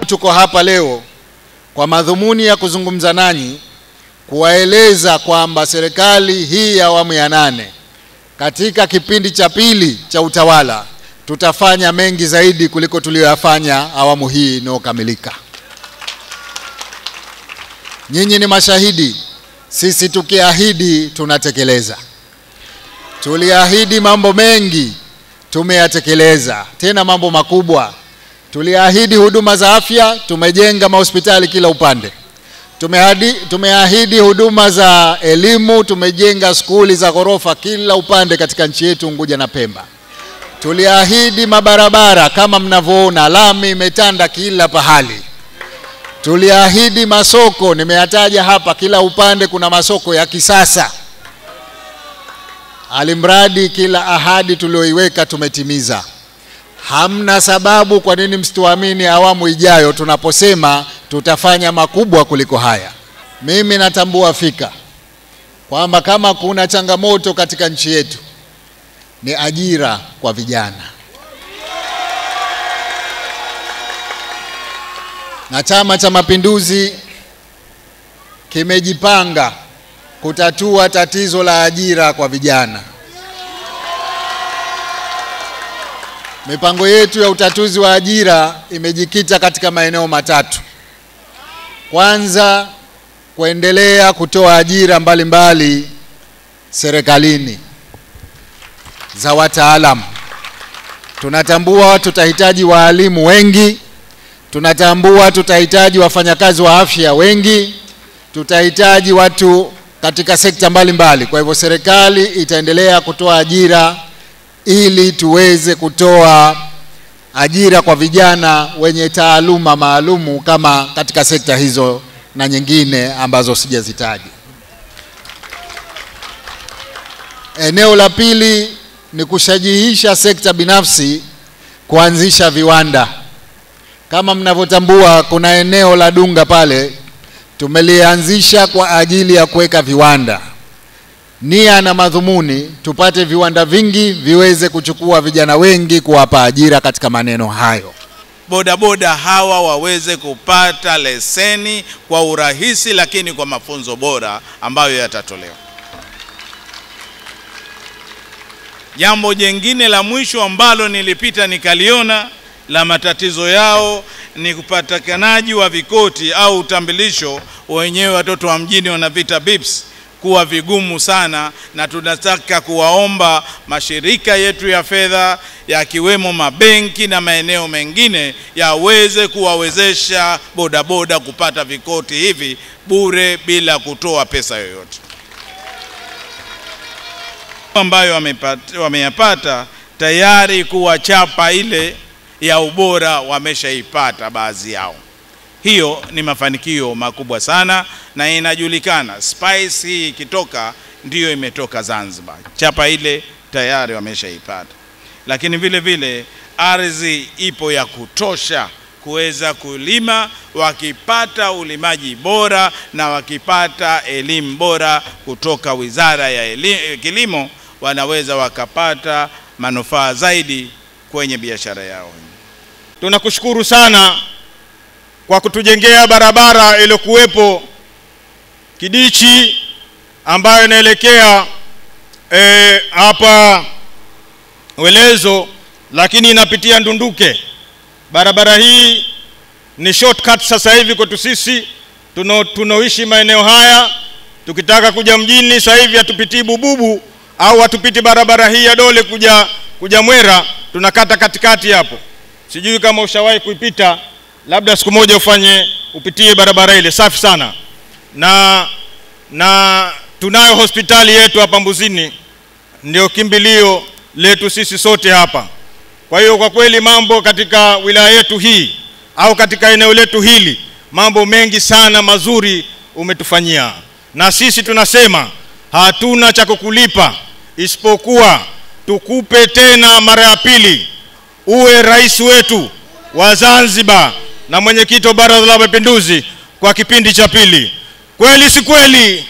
Tuko hapa leo kwa madhumuni ya kuzungumza nanyi, kuwaeleza kwamba serikali hii ya awamu ya 8 katika kipindi cha pili cha utawala tutafanya mengi zaidi kuliko tuliyoyafanya awamu hii inayokamilika. Nyinyi ni mashahidi, sisi tukiahidi tunatekeleza. Tuliahidi mambo mengi, tumeyatekeleza, tena mambo makubwa. Tuliahidi huduma za afya, tumejenga mahospitali kila upande. Tumeahidi huduma za elimu, tumejenga skuli za ghorofa kila upande katika nchi yetu Unguja na Pemba. Tuliahidi mabarabara, kama mnavyoona lami imetanda kila pahali. Tuliahidi masoko, nimeyataja hapa, kila upande kuna masoko ya kisasa. Alimradi kila ahadi tulioiweka tumetimiza. Hamna sababu kwa nini msituamini awamu ijayo tunaposema tutafanya makubwa kuliko haya. Mimi natambua fika kwamba kama kuna changamoto katika nchi yetu ni ajira kwa vijana. Na Chama cha Mapinduzi kimejipanga kutatua tatizo la ajira kwa vijana. Mipango yetu ya utatuzi wa ajira imejikita katika maeneo matatu. Kwanza, kuendelea kutoa ajira mbalimbali serikalini za wataalamu. Tunatambua tutahitaji walimu wengi, tunatambua tutahitaji wafanyakazi wa afya wengi, tutahitaji watu katika sekta mbalimbali. Kwa hivyo serikali itaendelea kutoa ajira ili tuweze kutoa ajira kwa vijana wenye taaluma maalumu kama katika sekta hizo na nyingine ambazo sijazitaja. Eneo la pili ni kushajihisha sekta binafsi kuanzisha viwanda. Kama mnavyotambua kuna eneo la Dunga pale tumelianzisha kwa ajili ya kuweka viwanda. Nia na madhumuni tupate viwanda vingi viweze kuchukua vijana wengi kuwapa ajira katika maneno hayo. Bodaboda hawa waweze kupata leseni kwa urahisi, lakini kwa mafunzo bora ambayo yatatolewa. Jambo jingine la mwisho ambalo nilipita nikaliona la matatizo yao ni kupatikanaji wa vikoti au utambulisho. Wenyewe watoto wa mjini wanavita BIPS kuwa vigumu sana, na tunataka kuwaomba mashirika yetu ya fedha yakiwemo mabenki na maeneo mengine yaweze kuwawezesha bodaboda kupata vikoti hivi bure bila kutoa pesa yoyote. Ambayo wameyapata tayari kuwa chapa ile ya ubora wameshaipata baadhi yao. Hiyo ni mafanikio makubwa sana, na inajulikana Spice hii ikitoka ndiyo imetoka Zanzibar. Chapa ile tayari wameshaipata. Lakini vile vile ardhi ipo ya kutosha kuweza kulima, wakipata ulimaji bora na wakipata elimu bora kutoka Wizara ya Kilimo, wanaweza wakapata manufaa zaidi kwenye biashara yao. Tunakushukuru sana kwa kutujengea barabara iliyokuwepo Kidichi ambayo inaelekea hapa Welezo, lakini inapitia Ndunduke. Barabara hii ni shortcut sasa hivi kwetu sisi tunaoishi maeneo haya. Tukitaka kuja mjini sasa hivi hatupitii Bububu au hatupiti barabara hii ya Dole kuja Mwera, tunakata katikati hapo. Sijui kama ushawahi kuipita, labda siku moja upitie barabara ile, safi sana. Na tunayo hospitali yetu hapa Mbuzini, ndio kimbilio letu sisi sote hapa. Kwa hiyo kwa kweli mambo katika wilaya yetu hii au katika eneo letu hili, mambo mengi sana mazuri umetufanyia, na sisi tunasema hatuna cha kukulipa isipokuwa tukupe tena mara ya pili uwe rais wetu wa Zanzibar na mwenyekiti wa Baraza la Mapinduzi kwa kipindi cha pili. Kweli si kweli?